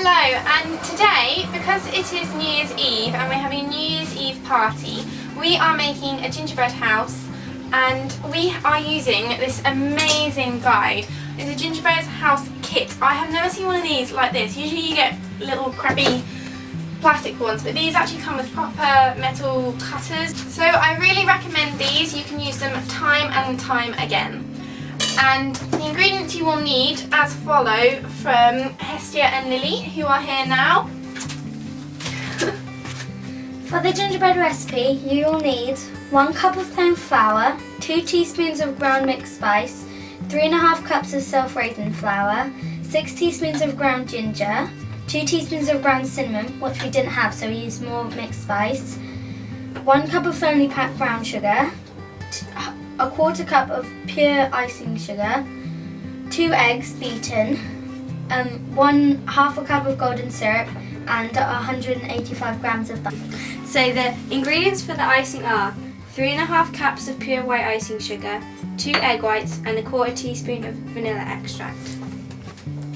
Hello, and today, because it is New Year's Eve and we're having a New Year's Eve party, we are making a gingerbread house and we are using this amazing guide. It's a gingerbread house kit. I have never seen one of these like this. Usually you get little crappy plastic ones, but these actually come with proper metal cutters. So I really recommend these. You can use them time and time again. And the ingredients you will need as follow from Hestia and Lily, who are here now. For the gingerbread recipe, you will need 1 cup of plain flour, 2 teaspoons of ground mixed spice, 3½ cups of self-raising flour, 6 teaspoons of ground ginger, 2 teaspoons of ground cinnamon, which we didn't have so we used more mixed spice, 1 cup of finely packed brown sugar, 1/4 cup of pure icing sugar, 2 eggs beaten, 1/2 cup of golden syrup, and 185 grams of butter. So the ingredients for the icing are 3½ cups of pure white icing sugar, 2 egg whites, and 1/4 teaspoon of vanilla extract.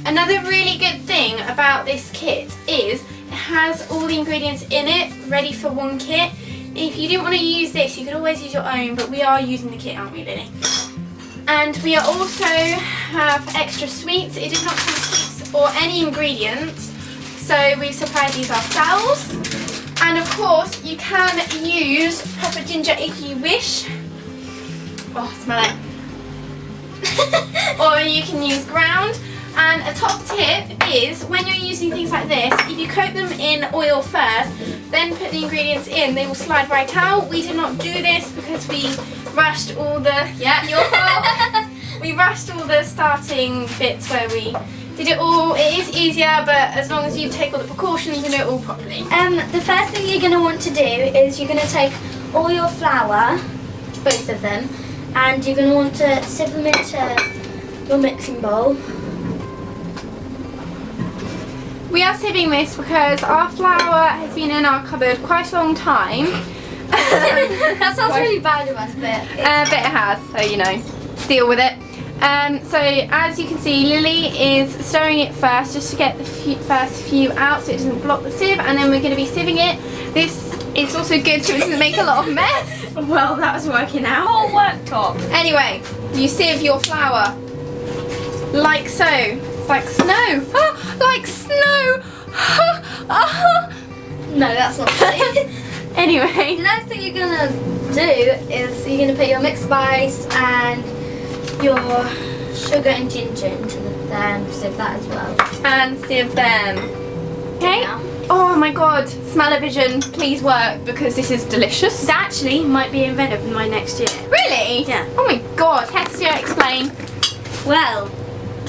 Another really good thing about this kit is it has all the ingredients in it ready for one kit. If you didn't want to use this, you could always use your own, but we are using the kit, aren't we, Lily? And we are also have extra sweets. It does not come with sweets or any ingredients, so we've supplied these ourselves. And of course, you can use proper ginger if you wish. Oh, smell it. Or you can use ground. And a top tip is when you're using things like this, if you coat them in oil first, then put the ingredients in, they will slide right out. We did not do this because we rushed all the, your fault. We rushed all the starting bits where we did it all. It is easier, but as long as you take all the precautions, you can do it all properly. The first thing you're going to want to do is you're going to take all your flour, both of them, and you're going to want to sieve them into your mixing bowl. We are sieving this because our flour has been in our cupboard quite a long time. That sounds really bad of us, but it has, so you know, deal with it. So as you can see, Lily is stirring it first just to get the first few out so it doesn't block the sieve, and then we're going to be sieving it. This is also good so it doesn't make a lot of mess. Well, that was working out. Whole worktop. Anyway, you sieve your flour like so. It's like snow. Oh, like snow. no, that's not right. Anyway. The next thing you're going to do is you're going to put your mixed spice and your sugar and ginger into them, sieve that as well. And sieve them. Okay. Yeah. Oh my god, smell-o-vision, please work because this is delicious. That actually might be invented for my next year. Really? Yeah. Oh my god, Hestia, explain. Well,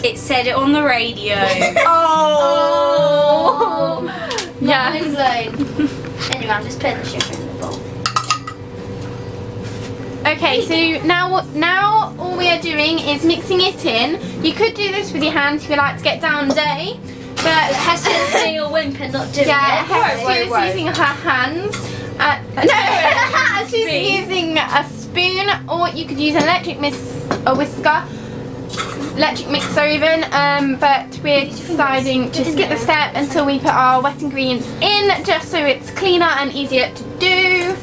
it said it on the radio. Oh! Yeah. Yeah. Anyway, I'm just putting the sugar in the bowl. Okay, so now all we are doing is mixing it in. You could do this with your hands if you like to get down dirty, but Hestia's doing a wimp and not doing it. Hestia is using her hands. No, she's using a spoon, or you could use an electric electric mixer even, but we're deciding to skip the step until we put our wet ingredients in, just so it's cleaner and easier to do.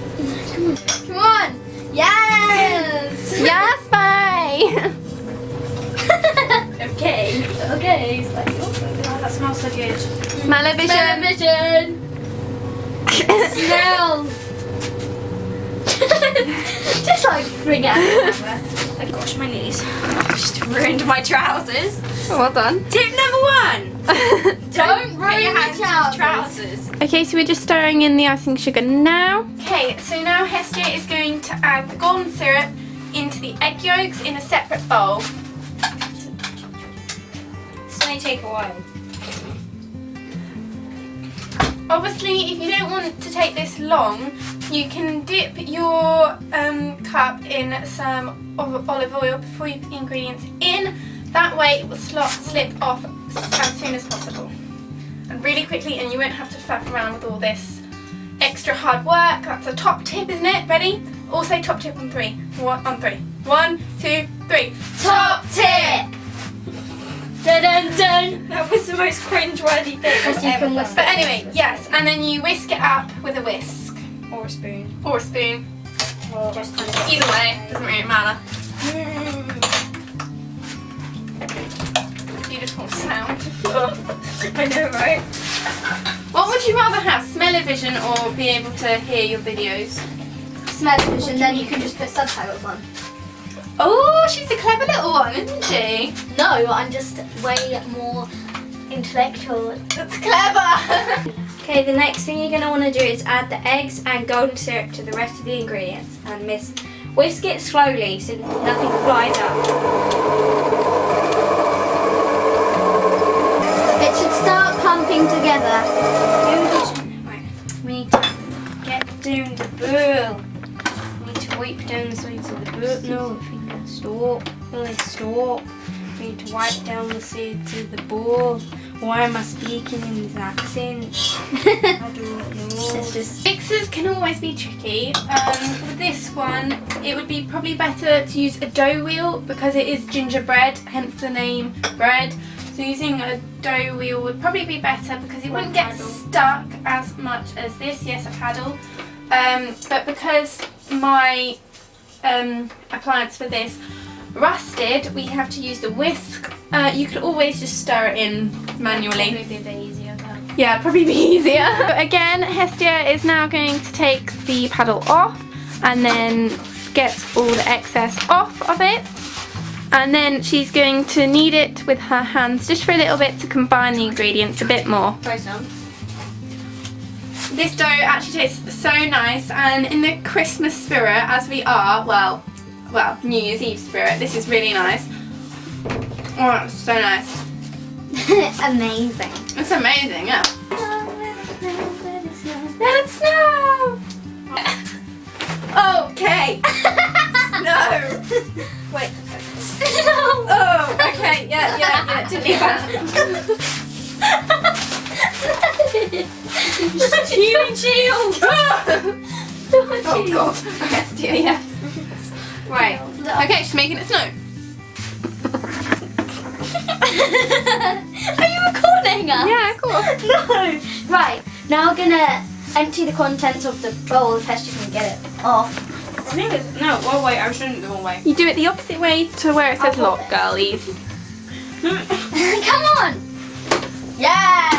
Come on! Yes! Yes, bye! Okay. Oh, that smells so good. Smell-o-vision! Smell! Just like bring it out. Oh gosh, my knees. Just ruined my trousers. Oh, well done. Tip number 1. Don't put ruin your hands your in trousers. Okay, so we're just stirring in the icing sugar now. Okay, so now Hestia is going to add the golden syrup into the egg yolks in a separate bowl. This may take a while. Obviously, if you don't want to take this long, you can dip your cup in some olive oil before you put the ingredients in. That way it will slip off as soon as possible. And really quickly, and you won't have to faff around with all this extra hard work. That's a top tip, isn't it? Ready? Also top tip on 3. On 3. 1, 2, 3. Top tip! Dun dun dun. That was the most cringe-worthy thing I've You ever can done. whisk But anyway, yes, and then you whisk it up with a whisk Or a spoon. or a spoon. Just kind of Either way, doesn't really matter. Beautiful sound. I know, right? What would you rather have, smell-o-vision or be able to hear your videos? Smell-o-vision, then you can just put subtitles on. Oh, she's a clever little one, isn't she? No, I'm just way more intellectual. That's clever. Okay, the next thing you're going to want to do is add the eggs and golden syrup to the rest of the ingredients and whisk it slowly so nothing flies up. It should start clumping together. Right, we need to get down the bowl. We need to wipe down the sides of the bowl. No, finger, stop. Really stop. We need to wipe down the sides of the bowl. Why am I speaking in this accent? I don't know. Mixers can always be tricky. With this one, it would be probably better to use a dough wheel because it is gingerbread, hence the name bread. So using a dough wheel would probably be better because it wouldn't get stuck as much as this. Yes, a paddle. But because my appliance for this rusted, we have to use the whisk. You could always just stir it in manually. Probably be a bit easier though. Yeah, it'd probably be easier. So again, Hestia is now going to take the paddle off and then get all the excess off of it. And then she's going to knead it with her hands just for a little bit to combine the ingredients a bit more. Try some. This dough actually tastes so nice, and in the Christmas spirit as we are, well, New Year's Eve spirit, this is really nice. Oh, it's so nice. Amazing. It's amazing, yeah. Let it snow! Okay. No. Wait. No. Oh, okay. Yeah. Didn't need that. Shield! Oh god. Yes, dear, yeah. Right. Okay, she's making it snow. Are you recording us? Yeah, of course. No. Right, now we're gonna empty the contents of the bowl if Hester can get it off. I think it's, no, well, wait, I'm showing it the wrong way. You do it the opposite way to where it says I'll lock, put girlies. Come on. Yeah.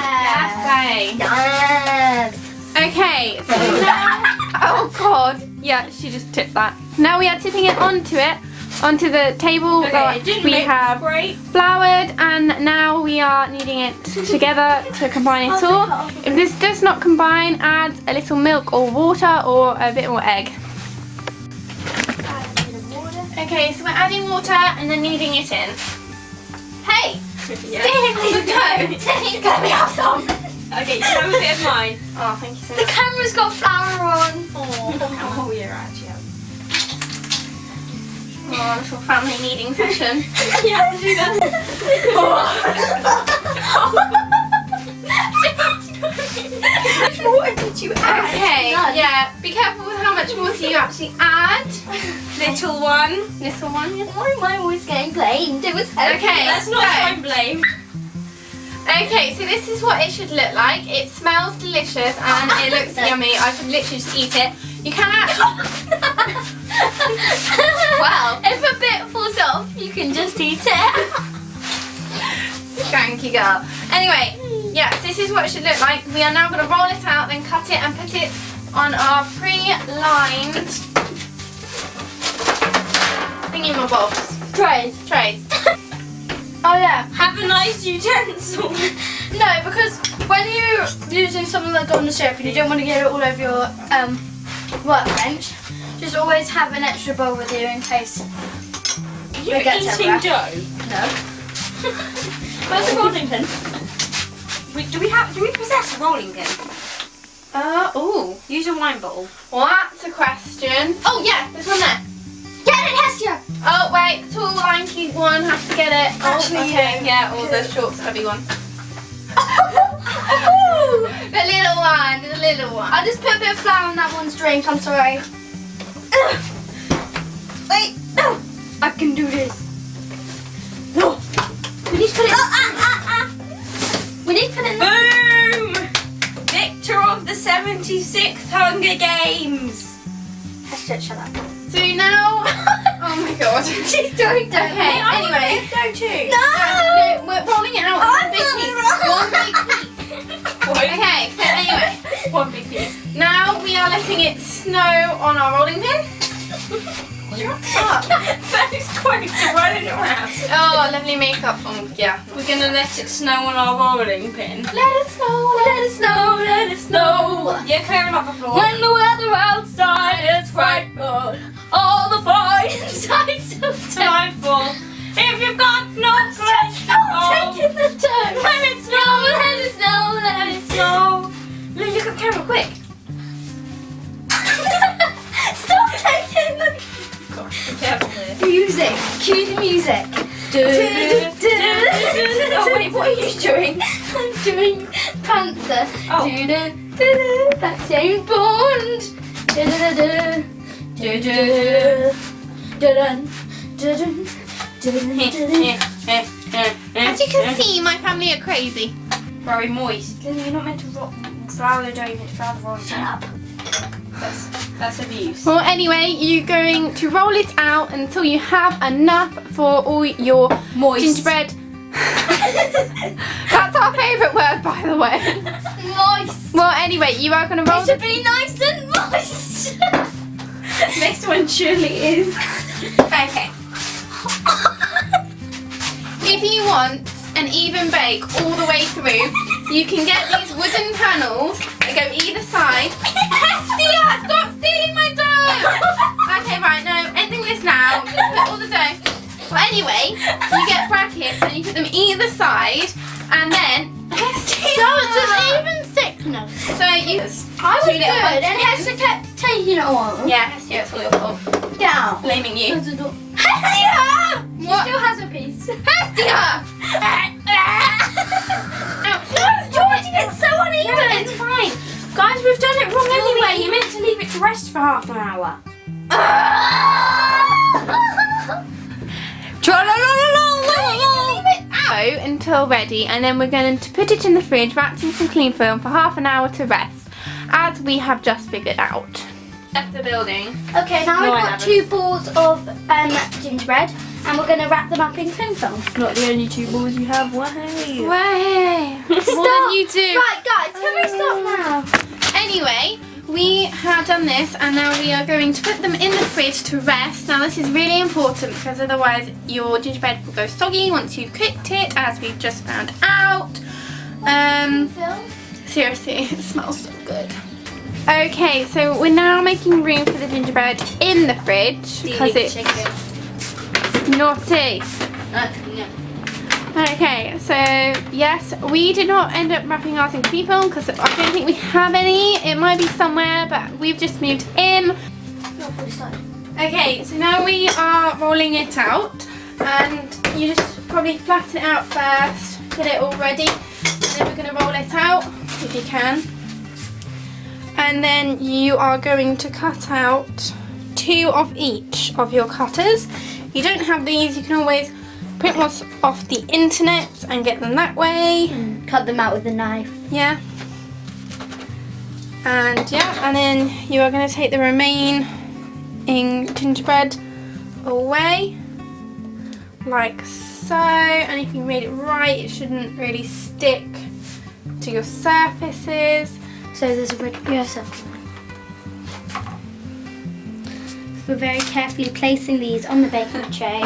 Okay. Yes. Okay, so now, oh god, yeah, she just tipped that. Now we are tipping it onto the table Okay, that it didn't we make have great. floured, and now we are kneading it together to combine it all. If this does not combine, add a little milk or water or a bit more egg. Okay, so we're adding water and then kneading it in. Hey! Yeah. Stay on the dough! Let me have some! Okay, you have a bit of mine. Oh, thank you so The much. camera's got flour on. Oh, yeah, actually. Oh, little family kneading session. Yeah, do that. What did you add? Okay, yeah, be careful with how much water you actually add. Little one. Little one, yeah. Why am I always getting blamed? It was Okay, That's not my blame. Okay, so this is what it should look like. It smells delicious and it looks yummy. I could literally just eat it. You can actually... Well, if a bit falls off, you can just eat it. skanky girl. Anyway, yes, this is what it should look like. We are now going to roll it out, then cut it and put it on our pre-lined thingy-mabobs. Trays. Oh yeah. Have a nice utensil. No, because when you're using something like golden syrup and you don't want to get it all over your workbench, just always have an extra bowl with you in case You're it gets eating everywhere. dough. No. Where's the rolling pin? Do we possess a rolling pin? Oh. Use a wine bottle. Well, that's a question. Oh yeah, there's one there. Get it, Hestia! Oh wait, the tall lanky one has to get it. Actually, okay. Yeah, or the short stubby one. The little one. I just put a bit of flour on that one's drink, I'm sorry. Wait, I can do this. No. We need to put it. We need to put it in the. Boom! Victor of the 76th Hunger Games. Shut up. So now, oh my god. She's doing that. Okay, anyway. Go too. No! No, we're rolling it out. I'm One big piece. One big piece. Okay, so anyway. One big piece. Now we are letting it snow on our rolling pin. Those quotes are running around. Oh, lovely makeup. Oh, yeah. We're gonna let it snow on our rolling pin. Let it snow, let it snow, let it snow. Yeah, clearing up the floor. When the weather outside is frightful, all the fire inside so Delightful. If you've got no place to go, taking the turn. let it snow, Let it snow, let it snow. Look at the camera, quick. Stop taking the Gosh, be careful there. music. Cue the music. Oh wait, what are you doing? I'm doing Panther. Oh. That's James Bond. As you can see, my family are crazy. Very moist. Lily, you're not meant to flour the dough, you're meant to flour the roll. Shut up. That's abuse. Well, anyway, you're going to roll it out until you have enough for all your Moist. gingerbread. That's our favourite word, by the way. Moist. Well, anyway, you are going to roll It should be nice and moist. Next one surely is. Okay. If you want an even bake all the way through, you can get these wooden panels that go either side. Hestia, stop stealing my dough! Okay, right, no, ending this now. Just put all the dough. Well, anyway, you get brackets and you put them either side, and then Hestia. So it's an even thickness. So you. I was Two little good, and bunches. Hester kept taking it all. Yeah, Hestia, it's all your fault. Down. Blaming you. Hestia! What? Still has a piece. Hestia! Georgie, it's so uneven. No, it's fine. Guys, we've done it wrong anyway. You're meant to leave it to rest for half an hour. Until ready, and then we're going to put it in the fridge wrapped in some cling film for half an hour to rest, as we have just figured out. Left the building. Okay, now No, I we've got haven't. 2 balls of gingerbread, and we're going to wrap them up in cling film. Not the only 2 balls you have. Way. Way more Stop. than you do. Right, guys, can we stop now? Anyway, we have done this, and now we are going to put them in the fridge to rest. Now this is really important because otherwise your gingerbread will go soggy once you've cooked it, as we've just found out. Film? Seriously, it smells so good. Okay, so we're now making room for the gingerbread in the fridge because it's naughty. No. Okay, so yes, we did not end up wrapping ours in cling film because I don't think we have any. It might be somewhere, but we've just moved in. Okay, so now we are rolling it out, and you just probably flatten it out first, get it all ready, and then we're going to roll it out if you can. And then you are going to cut out 2 of each of your cutters. If you don't have these, you can always print ones off the internet and get them that way. Cut them out with a knife. Yeah. And then you are going to take the remaining gingerbread away, like so. And if you made it right, it shouldn't really stick to your surfaces. So there's a red circle. We're very carefully placing these on the baking tray.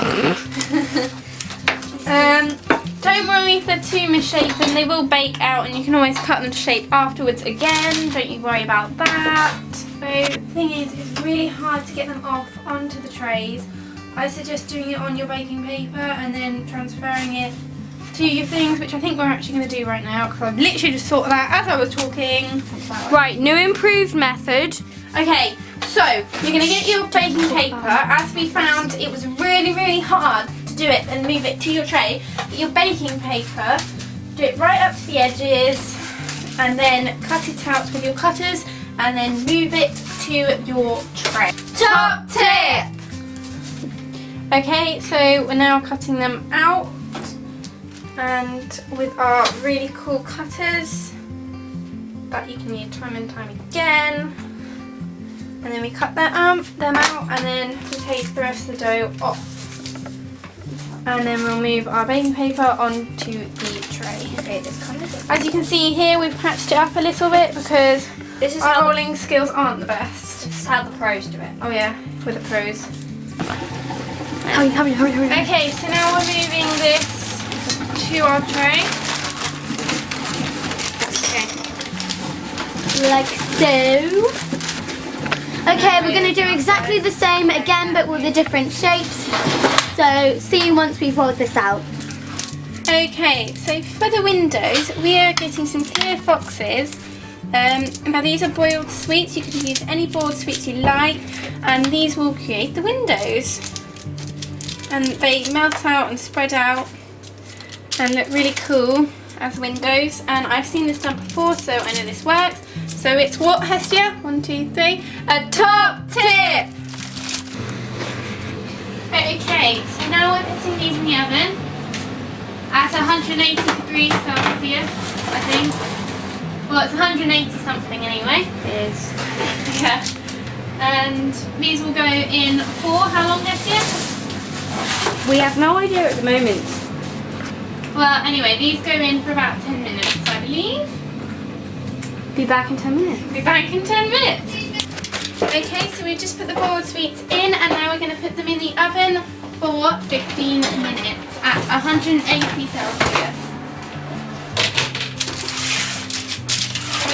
Don't worry if they're too misshapen, they will bake out, and you can always cut them to shape afterwards again. Don't you worry about that. So the thing is, it's really hard to get them off onto the trays. I suggest doing it on your baking paper and then transferring it to your things, which I think we're actually going to do right now because I've literally just thought of that as I was talking. Right, new improved method. Okay, so you're going to get your baking paper. As we found, it was really, really hard to do it and move it to your tray. Get your baking paper, do it right up to the edges, and then cut it out with your cutters, and then move it to your tray. Top tip! Okay, so we're now cutting them out. and with our really cool cutters that you can use time and time again. And then we cut them out, and then we take the rest of the dough off. And then we'll move our baking paper onto the tray. Okay, this kind of. As you can see here, we've patched it up a little bit because This is our how rolling skills aren't the best. this is how the pros do it. Oh yeah, with the pros. Hurry. Okay, so now we're moving this to our tray. Okay. Like so. Okay, we're going to do exactly the same again, but with the different shapes. So, see you once we've rolled this out. Okay, so for the windows, we are getting some clear foxes. Now these are boiled sweets. You can use any boiled sweets you like, and these will create the windows. And they melt out and spread out and look really cool as windows. And I've seen this done before, so I know this works. So it's what, Hestia? 1, 2, 3. A top tip! Okay, so now we're putting these in the oven at 180 degrees Celsius, I think. Well, it's 180 something anyway. It is. Yeah. And these will go in for how long, Hestia? We have no idea at the moment. Well, anyway, these go in for about 10 minutes, I believe. Be back in 10 minutes. Be back in 10 minutes. Okay, so we just put the boiled sweets in, and now we're going to put them in the oven for 15 minutes at 180 Celsius.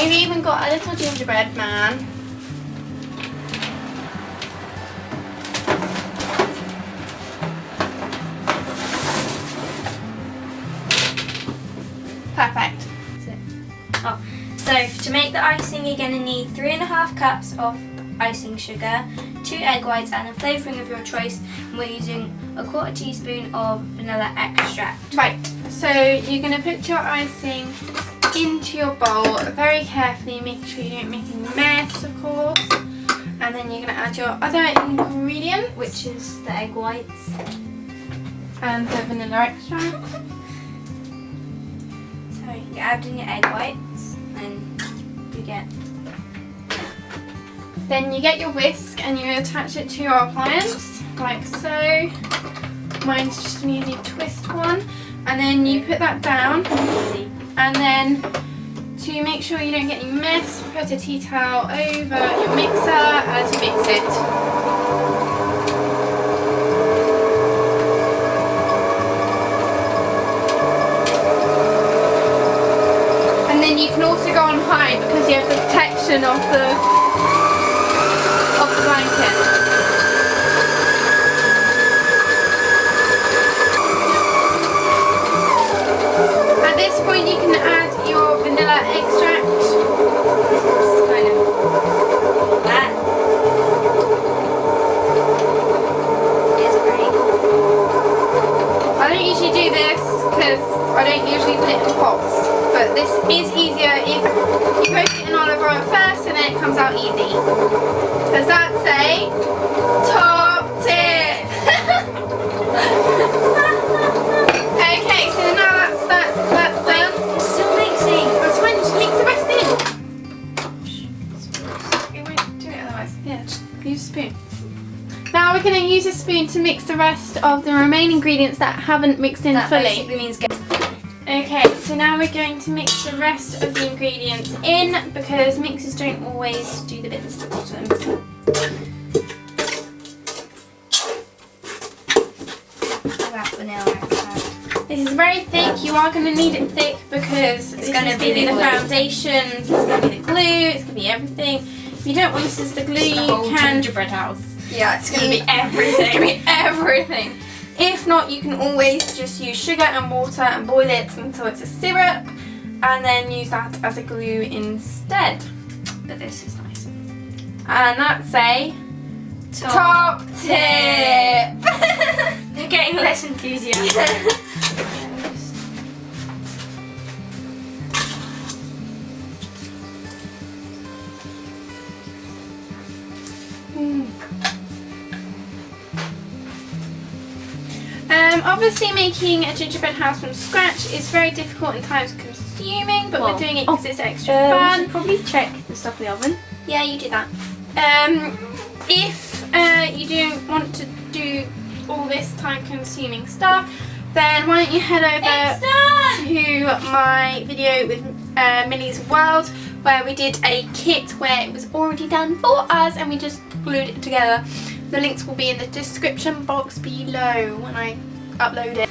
We've even got a little gingerbread man. Perfect. Oh, so to make the icing, you're going to need 3.5 cups of icing sugar, 2 egg whites, and a flavouring of your choice. And we're using a 1/4 teaspoon of vanilla extract. Right, so you're going to put your icing into your bowl very carefully, making sure you don't make any mess, of course. And then you're going to add your other ingredient, Which is the egg whites. and the vanilla extract. So you add in your egg whites, and you get. Then you get your whisk and you attach it to your appliance, like so. Mine's just an easy twist one. And then you put that down, Easy. and then to make sure you don't get any mess, put a tea towel over your mixer as you mix it. And then you can also go on high because you have the protection of the blanket. At this point you can add your vanilla extract. It's kind of that. It's great. I don't usually do this because I don't usually put it in pots, but this is easier if you roast it in olive oil first and then it comes out easy. Because that's a top tip! Okay, so now that's done. It's still mixing. That's fine, just mix the rest in. It won't do it otherwise. Yeah, just use a spoon. Now we're going to use a spoon to mix the rest of the remaining ingredients that haven't mixed in That fully. basically means get. Okay, so now we're going to mix the rest of the ingredients in because mixers don't always do the bits at the bottom. That vanilla extract. This is very thick. You are going to need it thick because it's gonna going to be be the the glue. foundation, it's going to be the glue, it's going to be everything. If you don't want this as the glue, It's the whole you can. gingerbread house. Yeah, it's going to be everything. It's going to be everything. If not, you can always just use sugar and water and boil it until it's a syrup, and then use that as a glue instead. But this is nice. And that's a top tip. They're getting less enthusiastic. Obviously making a gingerbread house from scratch is very difficult and time consuming, but we're doing it because it's extra We fun. should probably check the stuff in the oven. Yeah, you do that. If you don't want to do all this time consuming stuff, then why don't you head over to my video with Millie's World, where we did a kit where it was already done for us and we just glued it together. The links will be in the description box below when I upload it.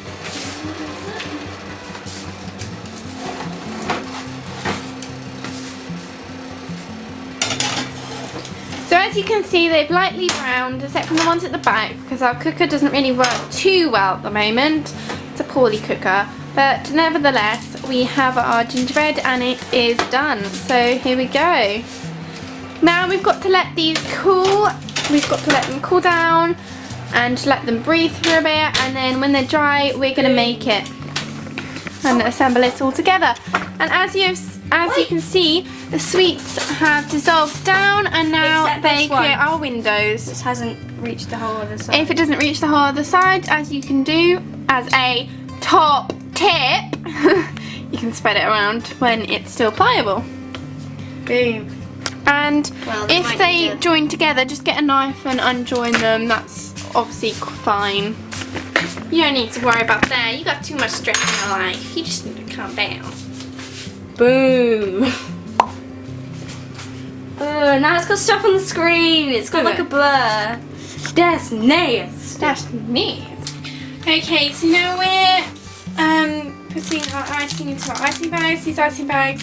So as you can see, they've lightly browned, except from the ones at the back, because our cooker doesn't really work too well at the moment. It's a poorly cooker, but nevertheless, we have our gingerbread and it is done. So here we go. Now we've got to let these cool. We've got to let them cool down and let them breathe for a bit, and then when they're dry, we're going to make it and assemble it all together. And as you can see, the sweets have dissolved down, and now Except they this one. create our windows. This hasn't reached the whole other side. If it doesn't reach the whole other side, as you can do as a top tip, you can spread it around when it's still pliable. Boom. And Well, they if might they need to- join together, just get a knife and unjoin them. That's obviously fine. You don't need to worry about that. You got too much stress in your life. You just need to calm down. Boom. Now it's got stuff on the screen. It's got like a blur. That's nasty. That's neat. Okay, so now we're putting our icing into our icing bags. These icing bags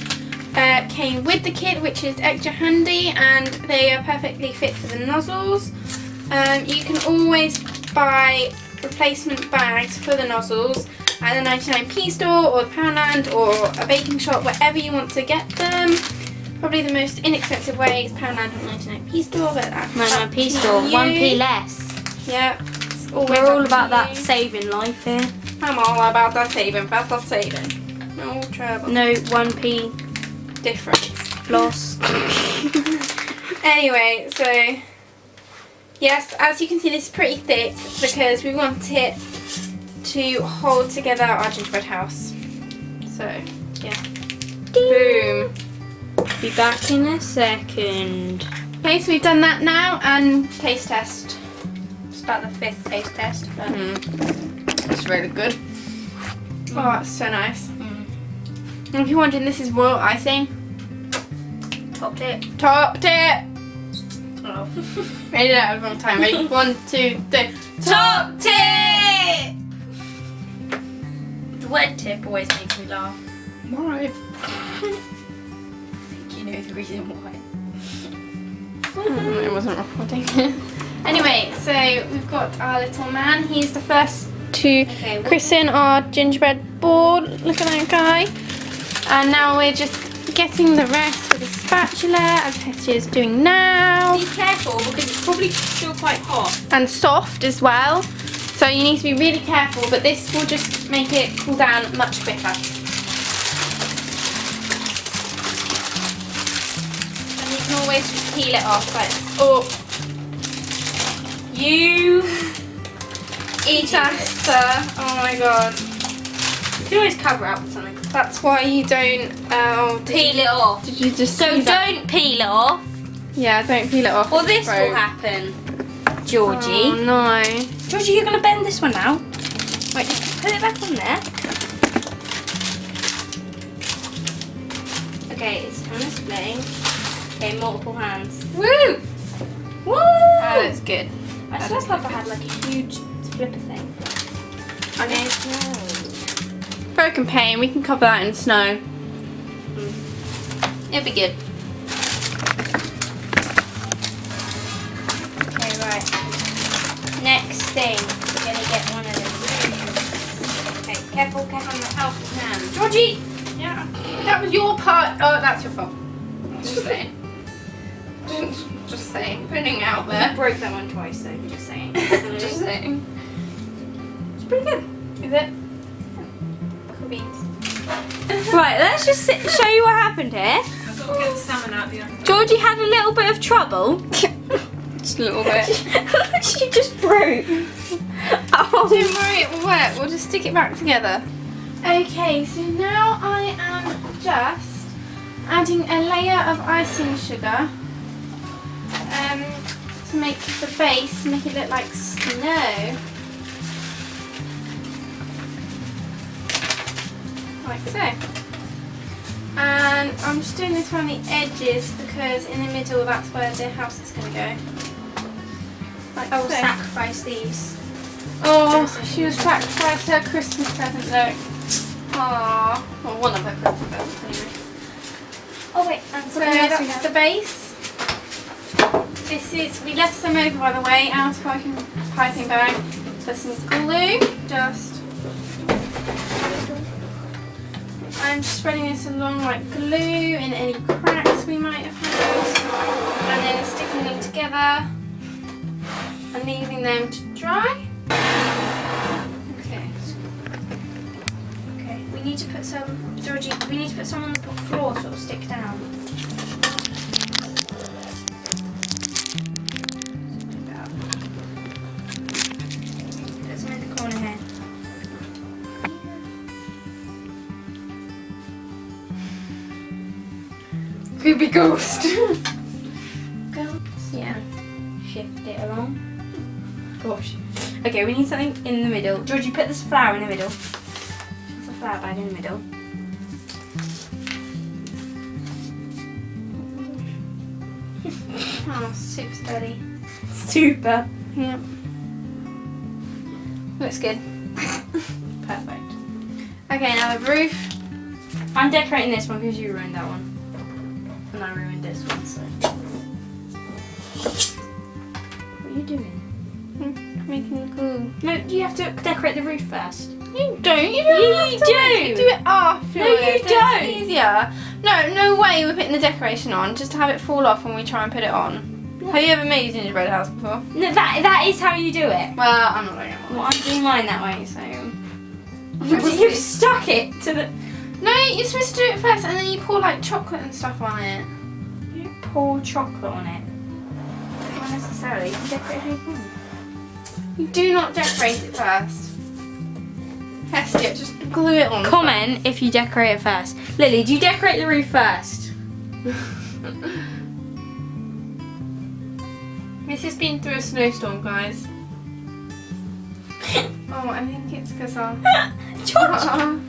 came with the kit, which is extra handy, and they are perfectly fit for the nozzles. You can always buy replacement bags for the nozzles at the 99p store or the Poundland or a baking shop, wherever you want to get them. Probably the most inexpensive way is Poundland or 99p store, but that's 99p up store, to you. 1p less. Yeah, it's always We're all up to about that you. saving life here. I'm all about that saving, No trouble. No 1p Difference. lost. Anyway, so yes, as you can see, this is pretty thick because we want it to hold together our gingerbread house. So yeah, boom. Be back in a second. Okay, so we've done that now, and taste test. It's about the 5th taste test. But It's really good. Oh, that's so nice. And if you're wondering, this is royal icing. Top tip. Top tip. Oh. Ready that at the wrong time. Ready? 1, 2, 3. Top tip! The word tip always makes me laugh. Why? I think you know the reason why. It wasn't recording. Anyway, so we've got our little man. He's the first to Okay, christen our gingerbread board. Look at that guy. And now we're just getting the rest with a spatula, as Hetty is doing now. Be careful because it's probably still quite hot. And soft as well. So you need to be really careful, but this will just make it cool down much quicker. And you can always just peel it off like, oh, you disaster. Oh my god. You can always cover it up with something. That's why you don't Peel it off. Did you just So see that? don't peel it off, Yeah, don't peel it off. or this Throat. will happen. Georgie. Oh no. Georgie, you're going to bend this one now. Wait, just put it back on there. Okay, it's kind of splitting. Okay, multiple hands. Woo! Woo! Oh, that's good. I swear Papa had like a huge flipper thing. Okay. Broken pane, we can cover that in snow. It'll be good. Okay, right. Next thing, we're going to get one of them. Okay, careful, careful on the helpful hand. Georgie! Yeah. That was your part. Oh, that's your fault. Just saying. Just saying. Putting it out I there. broke that one twice, so just saying. Just saying. It's pretty good. Is it? Cool beans. Right, let's just show you what happened here. I've got to get the salmon out the oven. Georgie had a little bit of trouble. just a little bit. She just broke. Oh. Don't worry, it will work. We'll just stick it back together. Okay, so now I am just adding a layer of icing sugar to make the base, make it look like snow. Like so. And I'm just doing this around the edges because in the middle that's where the house is going to go. Like I will so. sacrifice these. Oh, she was sacrificed her Christmas present, look. Aww. Well, one of her Christmas presents anyway. Oh wait, and So that's the base. This is, we left some over by the way, out of our piping bag. Put some glue, just. I'm spreading this along like glue in any cracks we might have had. And then sticking them together and leaving them to dry. Okay. Okay, we need to put some, Georgie, we need to put some on the floor so it'll stick down. Put some in the corner here. Creepy ghost. Yeah. Shift it along. Gosh. Okay, we need something in the middle. Georgie, put this flower in the middle. Put the flower bag in the middle. Oh, super steady. Super. Yeah. Looks good. Perfect. Okay, now the roof. I'm decorating this one because you ruined that one. And I ruined this one, so. What are you doing? Making glue. No, you have to decorate the roof first. You don't. You Yeah, you have to do. do it after. No, you It's don't. easier. No way we're putting the decoration on just to have it fall off when we try and put it on. Yeah. Have you ever made a gingerbread house before? No, that is how you do it. Well, I'm not doing it. Well, I'm doing mine that way, so. We'll You've see. stuck it to the. No, you're supposed to do it first and then you pour like chocolate and stuff on it. You don't pour chocolate on it. Not necessarily. You can decorate how you want. You do not decorate it first. Hestia, just glue it on. Comment if you decorate it first. Lily, do you decorate the roof first? This has been through a snowstorm, guys. Oh, I think it's because I'm. George.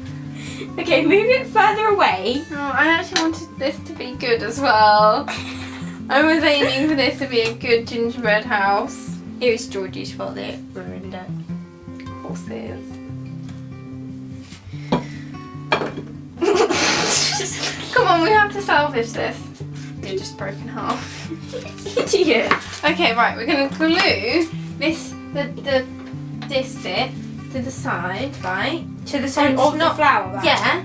Okay, move it further away. Oh, I actually wanted this to be good as well. I was aiming for this to be a good gingerbread house. It was Georgie's fault that it ruined it. Of course it is. Come on, we have to salvage this. You're just broken half. Idiot. Okay, right, we're gonna glue this this bit to the side, right? To the side And of not- the flower bag. Yeah,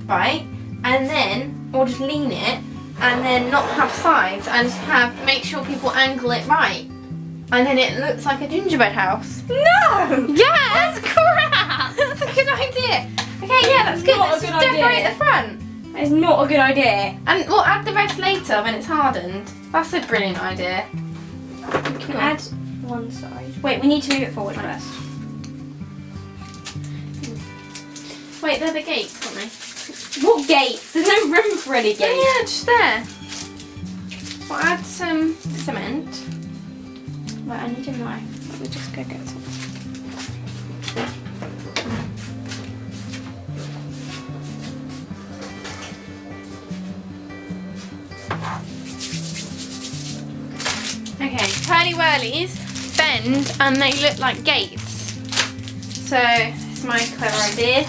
right. And then we'll just lean it and then not have sides and make sure people angle it right. And then it looks like a gingerbread house. No! Yeah, that's crap. That's a good idea. Okay, yeah, that's good. Not a Let's good just decorate idea. the front. That is not a good idea. And we'll add the rest later when it's hardened. That's a brilliant idea. You can add one side. Wait, we need to move it forward first. Wait, they're the gates, aren't they? What gates? There's no room for any gates. Oh, yeah, just there. We'll add some cement. Right, I need a knife. Let me just go get some. Okay, curly whirlies bend and they look like gates. So, it's my clever idea.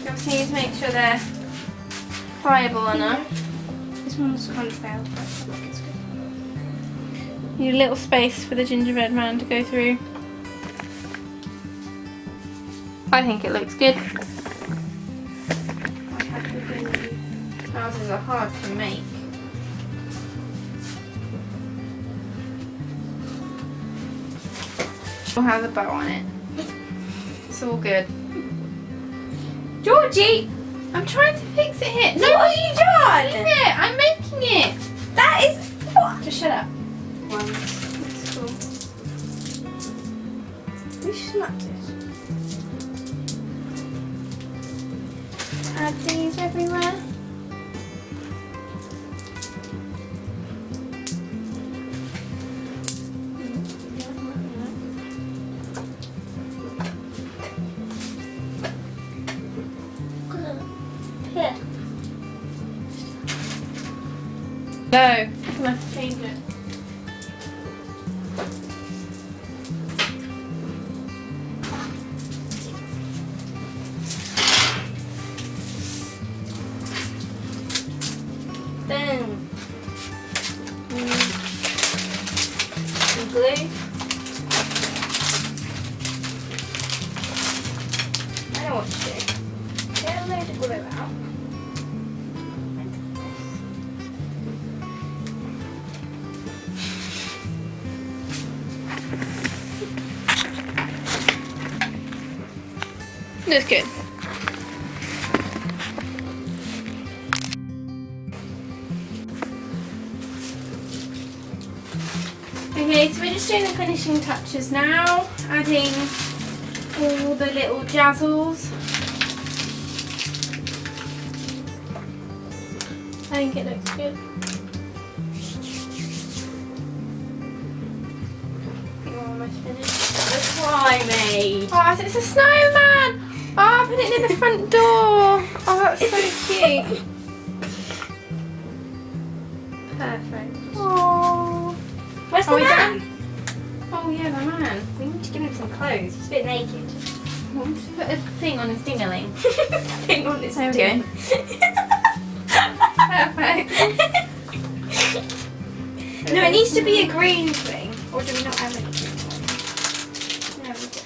You obviously need to make sure they're pliable enough. This one's kind of failed, but I think it's good. Need a little space for the gingerbread man to go through. I think it looks good. Houses are hard to make. We'll have a bow on it. It's all good. Georgie! I'm trying to fix it here. What have you done? Leave it. I'm making it. That is what? Just shut up. One, No. We'll have to change it. Boom. Some glue. I know what to do. Get a load of glue out. That's good. Okay, so we're just doing the finishing touches now, adding all the little jazzles. I think it looks good. You're almost finished. Look what I made. Oh, it's a snowman! Oh, I put it near the front door. Oh, that's so cute. Perfect. Oh. Where's the Are we man? done? Oh yeah, the man. We need to give him some clothes. He's a bit naked. We'll just put a thing on his dingaling. Thing on his There we go. Perfect. No, it needs to be a green thing. Or do we not have any green things? No, we do.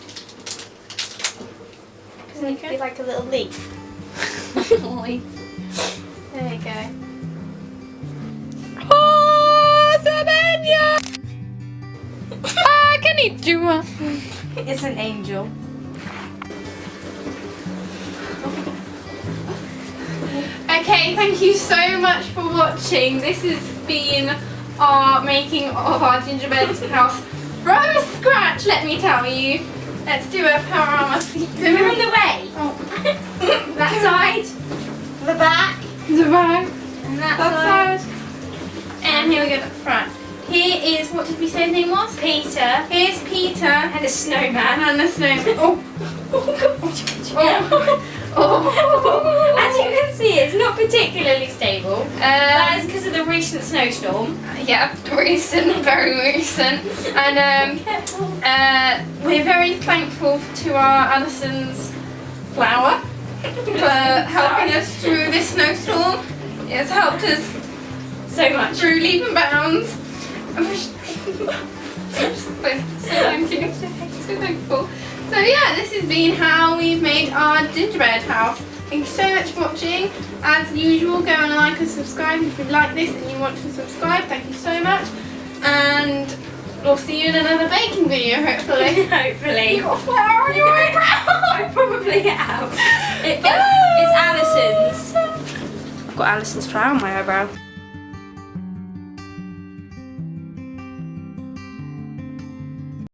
Because it could be like a little leaf. There you go. Oh, Sabenia! Ah, can he do it? It's an angel. Okay, thank you so much for watching. This has been our making of our gingerbread house from scratch, let me tell you. Let's do a panorama. Remember the way? Oh. That side, the back, The back, and that that side. side. And here we go at the front. Here is, what did we say his name was? Peter Here's Peter and a snowman. and the snowman. Oh. Oh. Oh. As you can see, it's not particularly stable. That is Um, because of the recent snowstorm. yeah, recent, very recent. And we're very thankful to our Alison's flower for helping us through this snowstorm. It's helped us So much. through leap and bounds. So thankful. So yeah, this has been how we've made our gingerbread house. Thank you so much for watching. As usual, go and like and subscribe if you like this and you want to subscribe. Thank you so much. And we'll see you in another baking video, hopefully. Hopefully. You got a flower on your eyebrow. I probably have. It's Alison's. I've got Alison's flower on my eyebrow.